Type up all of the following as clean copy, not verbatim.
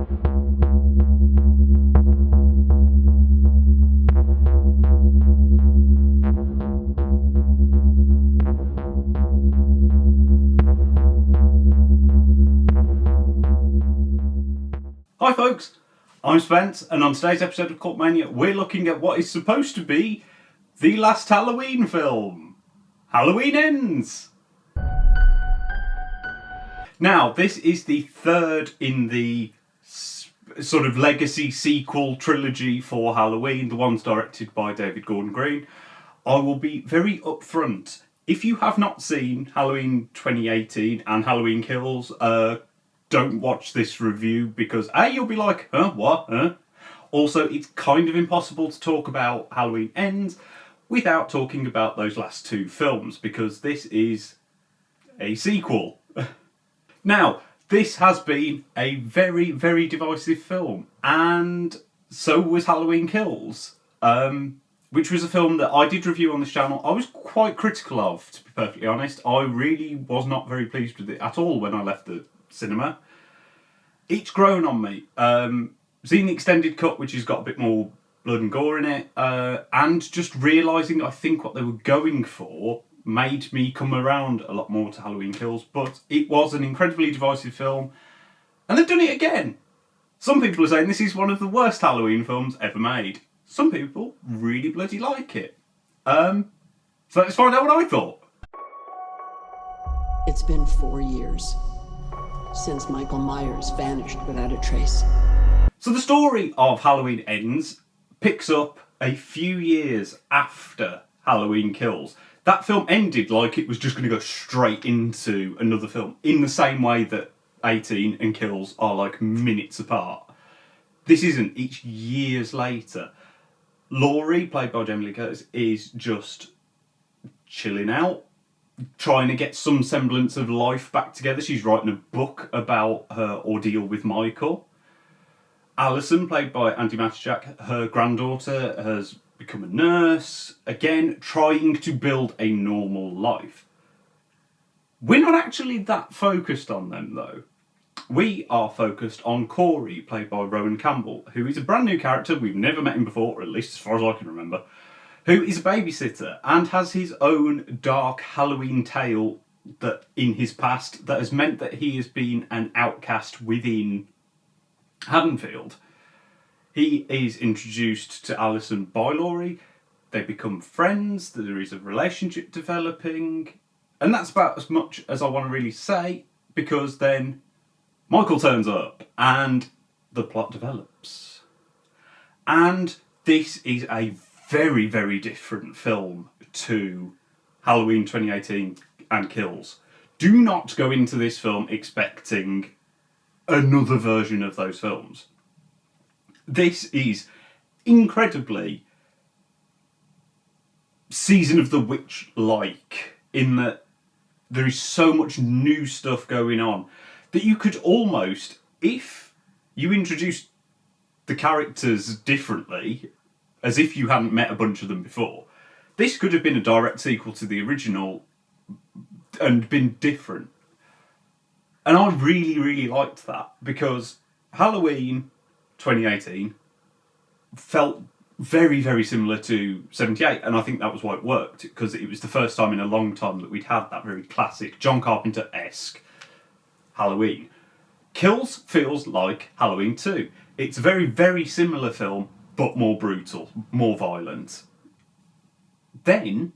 Hi folks, I'm Spence, and on today's episode of Cult Mania, we're looking at what is supposed to be the last Halloween film, Halloween Ends. Now, this is the third in the sort of legacy sequel trilogy for Halloween. The one's directed by David Gordon Green. I will be very upfront. If you have not seen Halloween 2018 and Halloween Kills, don't watch this review because A, you'll be like, huh, what, huh? Also, it's kind of impossible to talk about Halloween Ends without talking about those last two films because this is a sequel. Now, this has been a very, very divisive film, and so was Halloween Kills, which was a film that I did review on this channel. I was quite critical of, to be perfectly honest. I really was not very pleased with it at all when I left the cinema. It's grown on me. Seeing the extended cut, which has got a bit more blood and gore in it, and just realising I think what they were going for made me come around a lot more to Halloween Kills, but it was an incredibly divisive film, and they've done it again. Some people are saying this is one of the worst Halloween films ever made. Some people really bloody like it. So let's find out what I thought. It's been 4 years since Michael Myers vanished without a trace. So the story of Halloween Ends picks up a few years after Halloween Kills. That film ended like it was just going to go straight into another film, in the same way that 18 and Kills are like minutes apart. This isn't. It's years later. Laurie, played by Jamie Lee Curtis, is just chilling out, trying to get some semblance of life back together. She's writing a book about her ordeal with Michael. Alison, played by Andy Matichak, her granddaughter, has become a nurse, again trying to build a normal life. We're not actually that focused on them though. We are focused on Corey, played by Rowan Campbell, who is a brand new character. We've never met him before, or at least as far as I can remember, who is a babysitter and has his own dark Halloween tale that in his past that has meant that he has been an outcast within Haddonfield. He is introduced to Alison by Laurie. They become friends. There is a relationship developing. And that's about as much as I want to really say, because then Michael turns up and the plot develops. And this is a very, very different film to Halloween 2018 and Kills. Do not go into this film expecting another version of those films. This is incredibly Season of the Witch-like, in that there is so much new stuff going on that you could almost, if you introduced the characters differently, as if you hadn't met a bunch of them before, this could have been a direct sequel to the original and been different. And I really, really liked that, because Halloween 2018 felt very, very similar to 78, and I think that was why it worked, because it was the first time in a long time that we'd had that very classic John Carpenter-esque Halloween. Kills feels like Halloween 2. It's a very, very similar film, but more brutal, more violent. Then,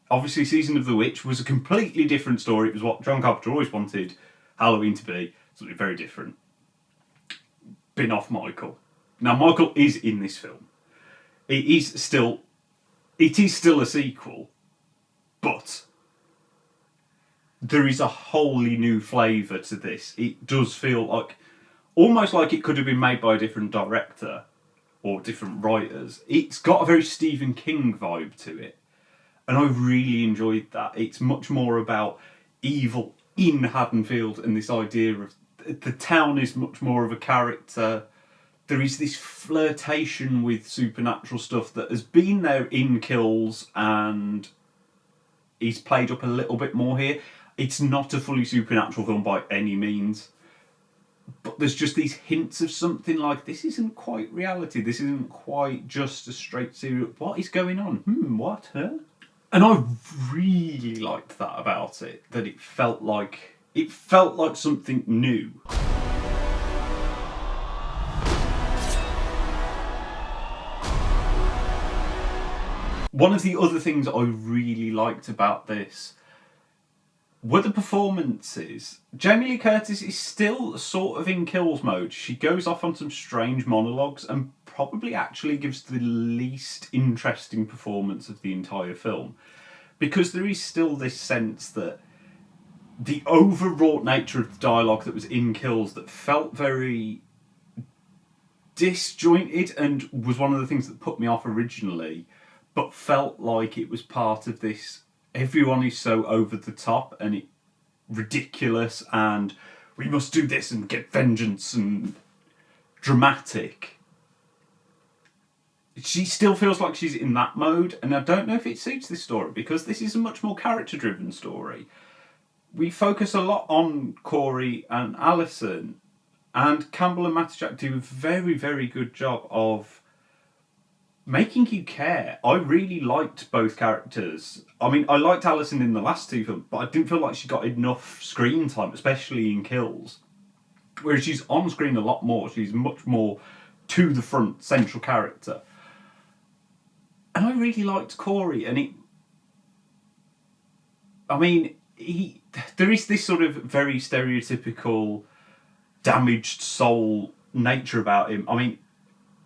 obviously, Season of the Witch was a completely different story. It was what John Carpenter always wanted Halloween to be, something very different. Bin off Michael. Now, Michael is in this film. It is still a sequel, but there is a wholly new flavour to this. It does feel like, almost like it could have been made by a different director or different writers. It's got a very Stephen King vibe to it, and I really enjoyed that. It's much more about evil in Haddonfield, and this idea of the town is much more of a character. There is this flirtation with supernatural stuff that has been there in Kills and is played up a little bit more here. It's not a fully supernatural film by any means. but there's just these hints of something like, this isn't quite reality, this isn't quite just a straight serial. What is going on? What? Huh? And I really liked that about it, that it felt like something new. One of the other things I really liked about this were the performances. Jamie Lee Curtis is still sort of in kills mode. She goes off on some strange monologues and probably actually gives the least interesting performance of the entire film. Because there is still this sense that the overwrought nature of the dialogue that was in Kills that felt very disjointed and was one of the things that put me off originally, but felt like it was part of this, everyone is so over the top and it ridiculous and we must do this and get vengeance and dramatic. She still feels like she's in that mode, and I don't know if it suits this story because this is a much more character-driven story. We focus a lot on Corey and Alison, and Campbell and Matijak do a very, very good job of making you care. I really liked both characters. I mean, I liked Alison in the last two films, but I didn't feel like she got enough screen time, especially in Kills. Whereas she's on screen a lot more. She's much more to the front, central character. And I really liked Corey, and there is this sort of very stereotypical damaged soul nature about him. I mean,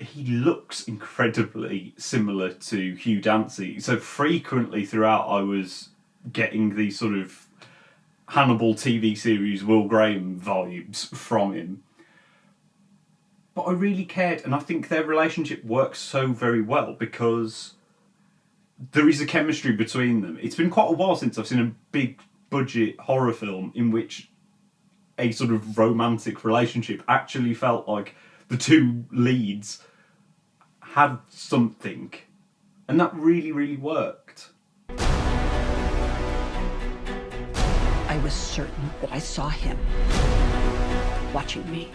he looks incredibly similar to Hugh Dancy. So frequently throughout I was getting these sort of Hannibal TV series Will Graham vibes from him. But I really cared, and I think their relationship works so very well because there is a chemistry between them. It's been quite a while since I've seen a big budget horror film in which a sort of romantic relationship actually felt like the two leads had something, and that really, really worked. I was certain that I saw him watching me.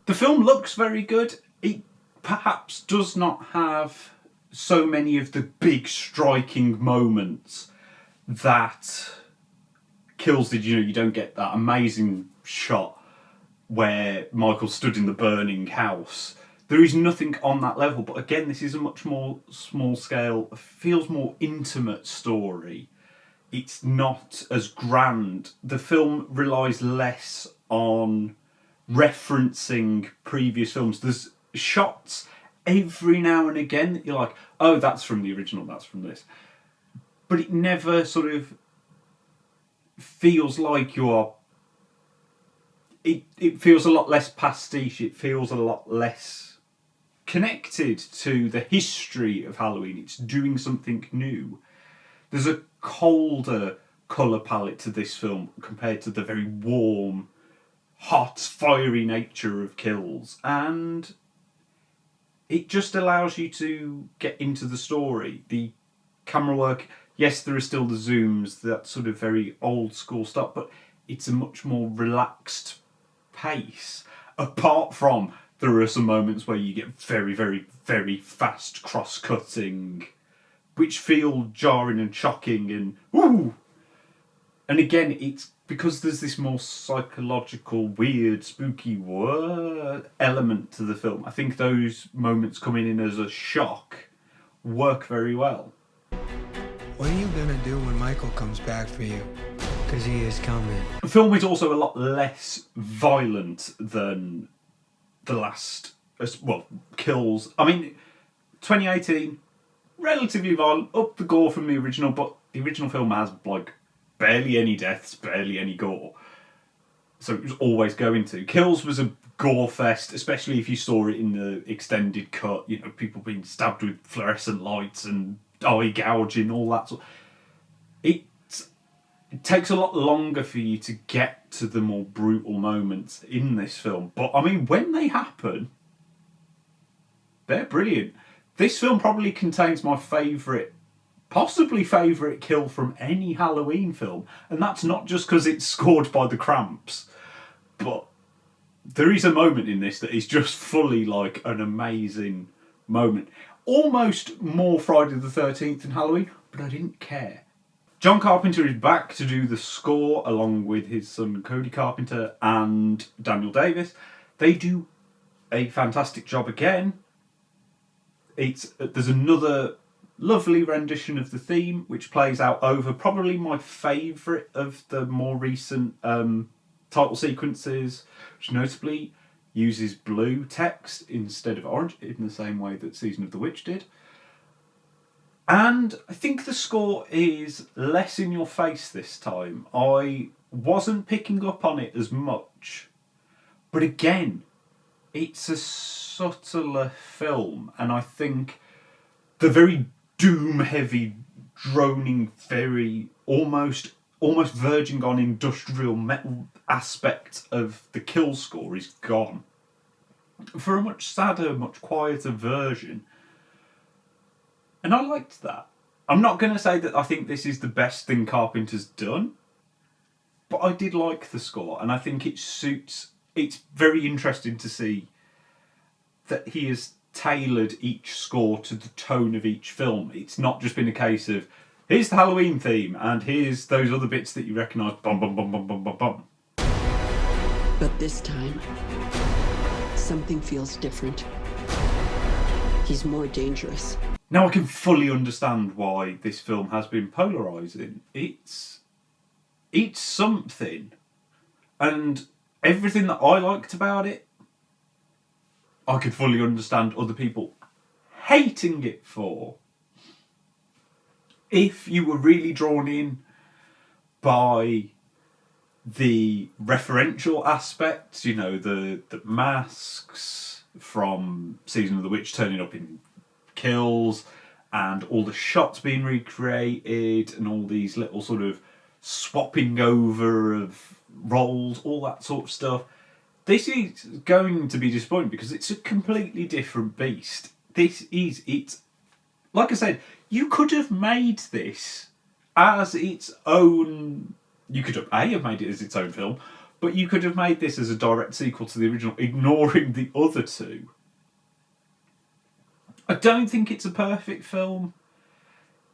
The film looks very good. It perhaps does not have so many of the big striking moments that Kills did. You know, you don't get that amazing shot where Michael stood in the burning house. There is nothing on that level, but again, this is a much more small scale, feels more intimate story. It's not as grand. The film relies less on referencing previous films. There's shots every now and again that you're like, oh, that's from the original, that's from this. But it never sort of feels like you're... It feels a lot less pastiche. It feels a lot less connected to the history of Halloween. It's doing something new. There's a colder colour palette to this film compared to the very warm, hot, fiery nature of Kills. And it just allows you to get into the story. The camera work, yes, there are still the zooms, that sort of very old school stuff, but it's a much more relaxed pace. Apart from, there are some moments where you get very, very, very fast cross-cutting, which feel jarring and shocking and woo! And again, it's because there's this more psychological, weird, spooky element to the film. I think those moments coming in as a shock work very well. What are you gonna do when Michael comes back for you? Because he is coming. The film is also a lot less violent than the last, well, Kills. I mean, 2018, relatively violent, up the gore from the original, but the original film has, like, barely any deaths, barely any gore. So it was always going to. Kills was a gore fest, especially if you saw it in the extended cut, you know, people being stabbed with fluorescent lights and eye gouging, all that sort. It takes a lot longer for you to get to the more brutal moments in this film. But, I mean, when they happen, they're brilliant. This film probably contains my possibly favourite kill from any Halloween film. And that's not just because it's scored by the Cramps. But there is a moment in this that is just fully like an amazing moment. Almost more Friday the 13th than Halloween, but I didn't care. John Carpenter is back to do the score along with his son Cody Carpenter and Daniel Davis. They do a fantastic job again. There's another lovely rendition of the theme which plays out over probably my favourite of the more recent title sequences, which notably uses blue text instead of orange in the same way that Season of the Witch did. And I think the score is less in your face this time. I wasn't picking up on it as much. But again, it's a subtler film, and I think the very doom-heavy, droning, very almost verging on industrial metal aspect of the kill score is gone. For a much sadder, much quieter version. And I liked that. I'm not going to say that I think this is the best thing Carpenter's done, but I did like the score, and I think it suits. It's very interesting to see that he has tailored each score to the tone of each film. It's not just been a case of, here's the Halloween theme, and here's those other bits that you recognise, bum bum bum bum bum bum bum. But this time, something feels different. He's more dangerous. Now I can fully understand why this film has been polarising. It's something, and everything that I liked about it, I could fully understand other people hating it for. If you were really drawn in by the referential aspects, you know, the masks from Season of the Witch turning up in kills, and all the shots being recreated, and all these little sort of swapping over of roles, all that sort of stuff. This is going to be disappointing because it's a completely different beast. It's like I said, you could have made this as its own. You could have made it as its own film, but you could have made this as a direct sequel to the original, ignoring the other two. I don't think it's a perfect film.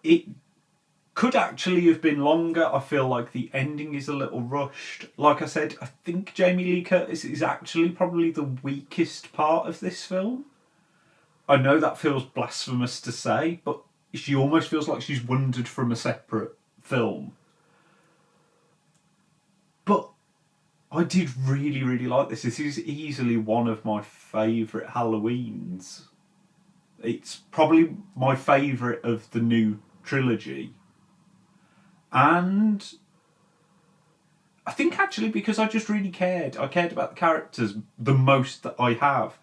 It could actually have been longer. I feel like the ending is a little rushed. Like I said, I think Jamie Lee Curtis is actually probably the weakest part of this film. I know that feels blasphemous to say, but she almost feels like she's wandered from a separate film. But I did really, really like this. This is easily one of my favourite Halloweens. It's probably my favourite of the new trilogy. And I think actually because I just really cared. I cared about the characters the most that I have.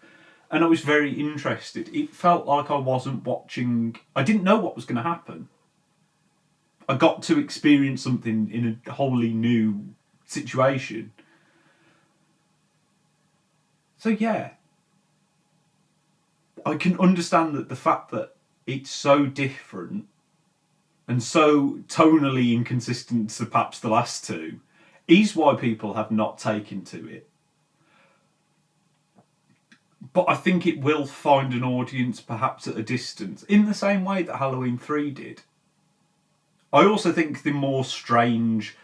And I was very interested. It felt like I wasn't watching. I didn't know what was going to happen. I got to experience something in a wholly new situation. So yeah. I can understand that the fact that it's so different and so tonally inconsistent to perhaps the last two is why people have not taken to it. But I think it will find an audience perhaps at a distance, in the same way that Halloween 3 did. I also think the more strange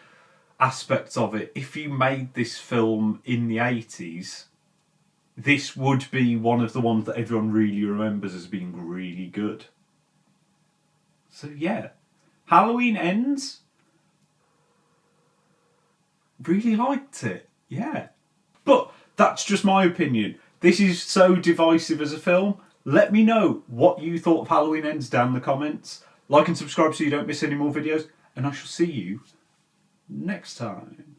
aspects of it, if you made this film in the 80s, this would be one of the ones that everyone really remembers as being really good. So yeah, Halloween Ends. Really liked it, yeah. But that's just my opinion. This is so divisive as a film. Let me know what you thought of Halloween Ends down in the comments. Like and subscribe so you don't miss any more videos. And I shall see you next time.